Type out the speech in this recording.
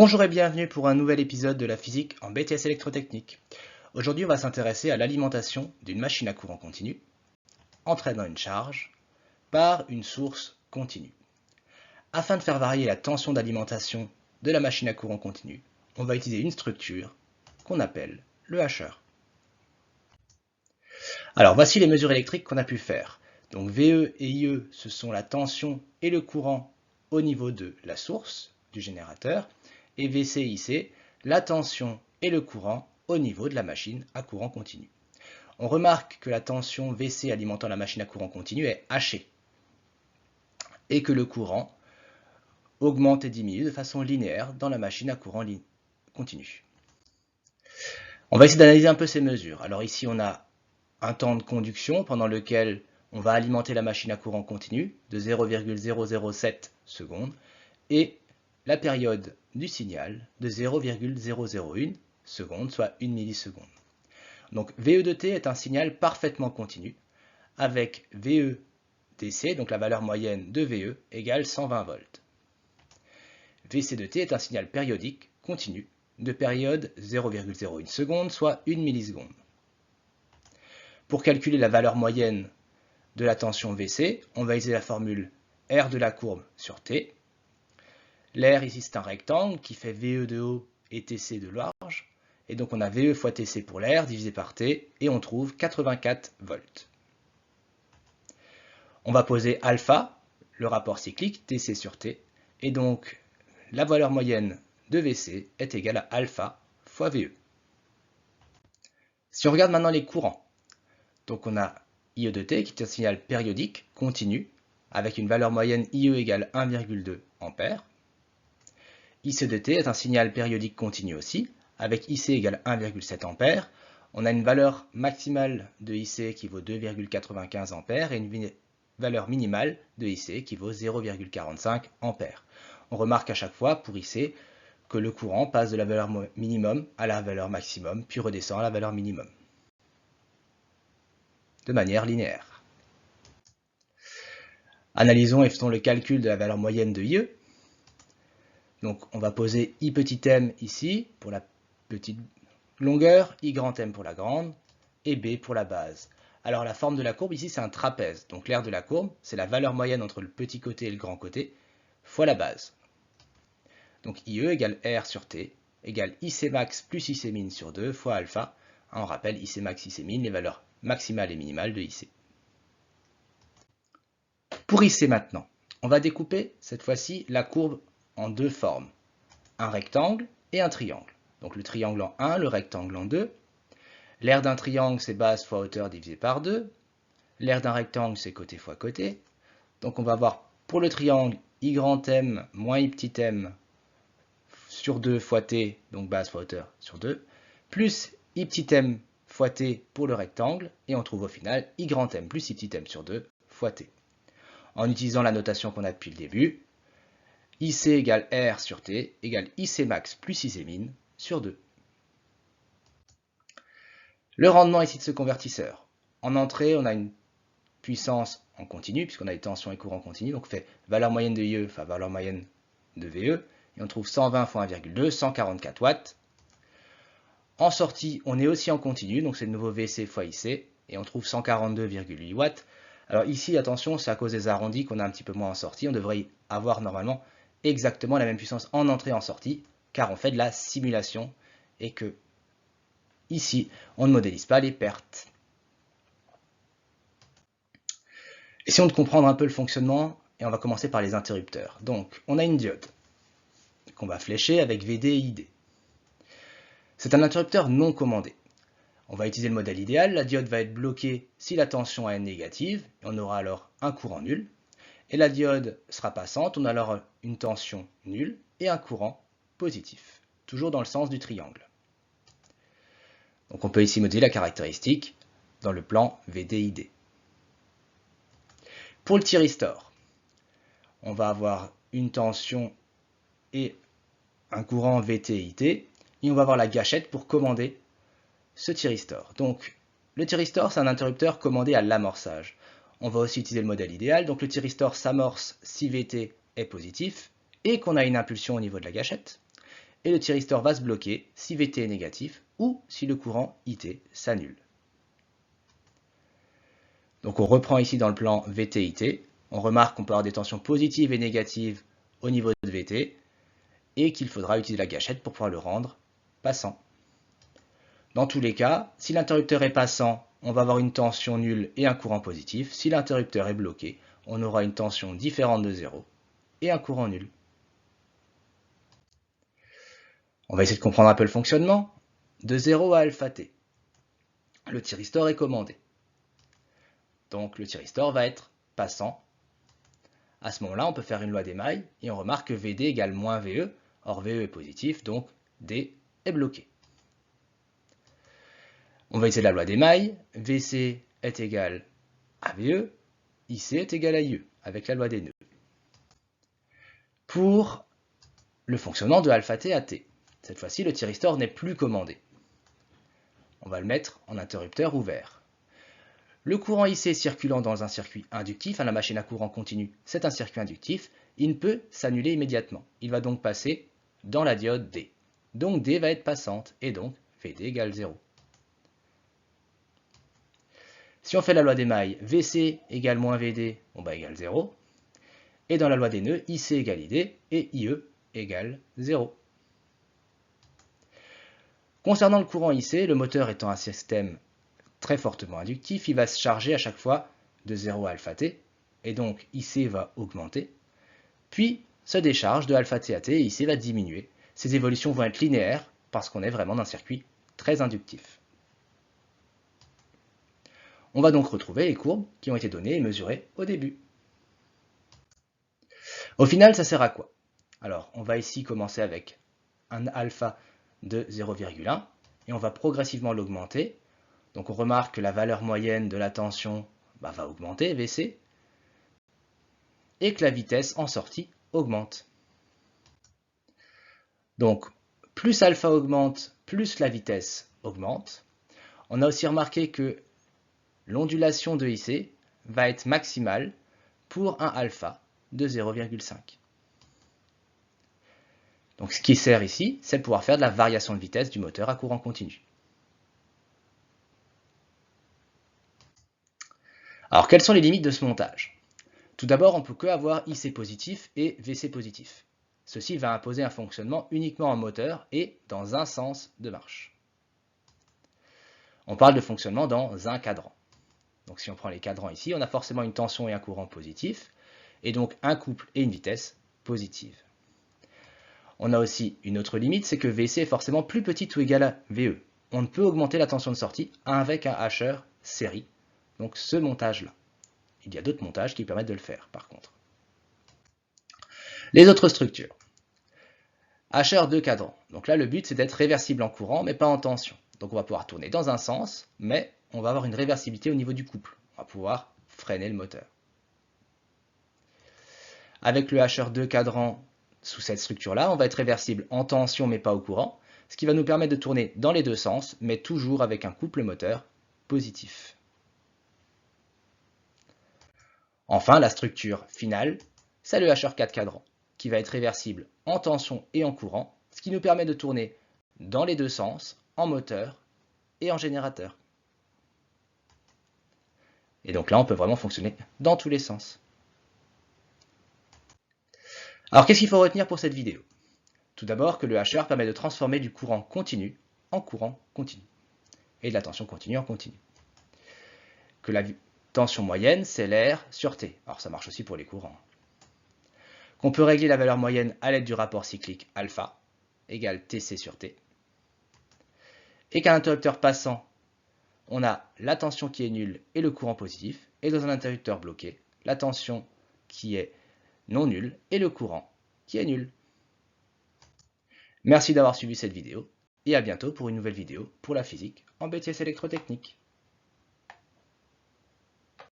Bonjour et bienvenue pour un nouvel épisode de la physique en BTS électrotechnique. Aujourd'hui, on va s'intéresser à l'alimentation d'une machine à courant continu entraînant une charge par une source continue. Afin de faire varier la tension d'alimentation de la machine à courant continu, on va utiliser une structure qu'on appelle le hacheur. Alors voici les mesures électriques qu'on a pu faire. Donc VE et IE, ce sont la tension et le courant au niveau de la source du générateur, et VC et IC, la tension et le courant au niveau de la machine à courant continu. On remarque que la tension VC alimentant la machine à courant continu est hachée et que le courant augmente et diminue de façon linéaire dans la machine à courant continu. On va essayer d'analyser un peu ces mesures. Alors ici, on a un temps de conduction pendant lequel on va alimenter la machine à courant continu de 0,007 secondes et la période du signal de 0,001 secondes, soit 1 milliseconde. Donc VE de t est un signal parfaitement continu avec VE DC, donc la valeur moyenne de VE, égale 120 volts. VC de t est un signal périodique continu de période 0,01 seconde, soit 1 milliseconde. Pour calculer la valeur moyenne de la tension VC, on va utiliser la formule R de la courbe sur T. L'air ici c'est un rectangle qui fait VE de haut et TC de large. Et donc on a VE fois TC pour l'air divisé par T et on trouve 84 volts. On va poser alpha, le rapport cyclique TC sur T. Et donc la valeur moyenne de VC est égale à alpha fois VE. Si on regarde maintenant les courants, donc on a IE de T qui est un signal périodique continu avec une valeur moyenne IE égale 1,2 A. IC de T est un signal périodique continu aussi, avec IC égale 1,7 A. On a une valeur maximale de IC qui vaut 2,95 A et une valeur minimale de IC qui vaut 0,45 A. On remarque à chaque fois pour IC que le courant passe de la valeur minimum à la valeur maximum, puis redescend à la valeur minimum, de manière linéaire. Analysons et faisons le calcul de la valeur moyenne de IE. Donc on va poser I petit m ici pour la petite longueur, I grand M pour la grande, et B pour la base. Alors la forme de la courbe ici c'est un trapèze, donc l'aire de la courbe c'est la valeur moyenne entre le petit côté et le grand côté, fois la base. Donc IE égale R sur T, égale IC max plus IC min sur 2 fois alpha. On rappelle IC max, IC min, les valeurs maximales et minimales de IC. Pour IC maintenant, on va découper cette fois-ci la courbe en deux formes, un rectangle et un triangle. Donc le triangle en 1, le rectangle en 2. L'aire d'un triangle, c'est base fois hauteur divisé par 2. L'aire d'un rectangle, c'est côté fois côté. Donc on va voir pour le triangle I grand M moins I petit m sur 2 fois t, donc base fois hauteur sur 2, plus I petit m fois t pour le rectangle, et on trouve au final I grand M plus I petit m sur 2 fois t. En utilisant la notation qu'on a depuis le début, IC égale R sur T égale IC max plus IC min sur 2. Le rendement ici de ce convertisseur. En entrée, on a une puissance en continu, puisqu'on a des tensions et courants continus. Donc on fait valeur moyenne de IE fois valeur moyenne de VE. Et on trouve 120 fois 1,2, 144 watts. En sortie, on est aussi en continu, donc c'est le nouveau VC fois IC. Et on trouve 142,8 watts. Alors ici, attention, c'est à cause des arrondis qu'on a un petit peu moins en sortie. On devrait avoir normalement exactement la même puissance en entrée et en sortie, car on fait de la simulation et que ici, on ne modélise pas les pertes. Essayons de comprendre un peu le fonctionnement et on va commencer par les interrupteurs. Donc, on a une diode qu'on va flécher avec VD et ID. C'est un interrupteur non commandé. On va utiliser le modèle idéal, la diode va être bloquée si la tension est négative, et on aura alors un courant nul. Et la diode sera passante, on a alors une tension nulle et un courant positif, toujours dans le sens du triangle. Donc on peut ici modéliser la caractéristique dans le plan VD-ID. Pour le thyristor, on va avoir une tension et un courant VT-IT, et on va avoir la gâchette pour commander ce thyristor. Donc le thyristor, c'est un interrupteur commandé à l'amorçage. On va aussi utiliser le modèle idéal, donc le thyristor s'amorce si VT est positif et qu'on a une impulsion au niveau de la gâchette. et le thyristor va se bloquer si VT est négatif ou si le courant IT s'annule. Donc on reprend ici dans le plan VT-IT, on remarque qu'on peut avoir des tensions positives et négatives au niveau de VT et qu'il faudra utiliser la gâchette pour pouvoir le rendre passant. Dans tous les cas, si l'interrupteur est passant, on va avoir une tension nulle et un courant positif. Si l'interrupteur est bloqué, on aura une tension différente de 0 et un courant nul. On va essayer de comprendre un peu le fonctionnement. De 0 à alpha t, le thyristor est commandé. Donc le thyristor va être passant. À ce moment-là, on peut faire une loi d'émail et on remarque que VD égale moins VE. Or VE est positif, donc D est bloqué. On va utiliser la loi d'émail. VC est égal à VE. IC est égal à IE, avec la loi des nœuds. Pour le fonctionnement de alpha t à t, cette fois-ci, le thyristor n'est plus commandé. On va le mettre en interrupteur ouvert. Le courant IC circulant dans un circuit inductif, la machine à courant continu, c'est un circuit inductif, il ne peut s'annuler immédiatement. Il va donc passer dans la diode D. Donc D va être passante, et donc VD égale 0. Si on fait la loi d'émail, VC égale moins VD, on va égale 0. Et dans la loi des nœuds, IC égale ID et IE égale 0. Concernant le courant IC, le moteur étant un système très fortement inductif, il va se charger à chaque fois de 0 à alpha t, et donc IC va augmenter, puis se décharge de alpha t à t, et IC va diminuer. Ces évolutions vont être linéaires, parce qu'on est vraiment dans un circuit très inductif. On va donc retrouver les courbes qui ont été données et mesurées au début. Au final, ça sert à quoi? Alors, on va ici commencer avec un alpha de 0,1 et on va progressivement l'augmenter. Donc on remarque que la valeur moyenne de la tension va augmenter, VC, et que la vitesse en sortie augmente. Donc plus alpha augmente, plus la vitesse augmente. On a aussi remarqué que l'ondulation de IC va être maximale pour un alpha de 0,5. Donc ce qui sert ici, c'est de pouvoir faire de la variation de vitesse du moteur à courant continu. Alors quelles sont les limites de ce montage? Tout d'abord, on ne peut que avoir IC positif et VC positif. Ceci va imposer un fonctionnement uniquement en moteur et dans un sens de marche. On parle de fonctionnement dans un cadran. Donc si on prend les cadrans ici, on a forcément une tension et un courant positif, et donc un couple et une vitesse positive. On a aussi une autre limite, c'est que VC est forcément plus petit ou égal à VE. On ne peut augmenter la tension de sortie avec un hacheur série, donc ce montage-là. Il y a d'autres montages qui permettent de le faire, par contre. Les autres structures. Hacheur de cadran. Donc là, le but, c'est d'être réversible en courant, mais pas en tension. Donc on va pouvoir tourner dans un sens, mais on va avoir une réversibilité au niveau du couple. On va pouvoir freiner le moteur. Avec le hacheur de cadran sous cette structure-là, on va être réversible en tension, mais pas au courant, ce qui va nous permettre de tourner dans les deux sens, mais toujours avec un couple moteur positif. Enfin, la structure finale, c'est le HR4 cadran, qui va être réversible en tension et en courant, ce qui nous permet de tourner dans les deux sens, en moteur et en générateur. Et donc là, on peut vraiment fonctionner dans tous les sens. Alors, qu'est-ce qu'il faut retenir pour cette vidéo? Tout d'abord que le HR permet de transformer du courant continu en courant continu, et de la tension continue en continu. Que la tension moyenne, c'est l'air sur T. Alors ça marche aussi pour les courants. Qu'on peut régler la valeur moyenne à l'aide du rapport cyclique alpha égale TC sur T. Et qu'un interrupteur passant, on a la tension qui est nulle et le courant positif. Et dans un interrupteur bloqué, la tension qui est non nulle et le courant qui est nul. Merci d'avoir suivi cette vidéo et à bientôt pour une nouvelle vidéo pour la physique en BTS électrotechnique.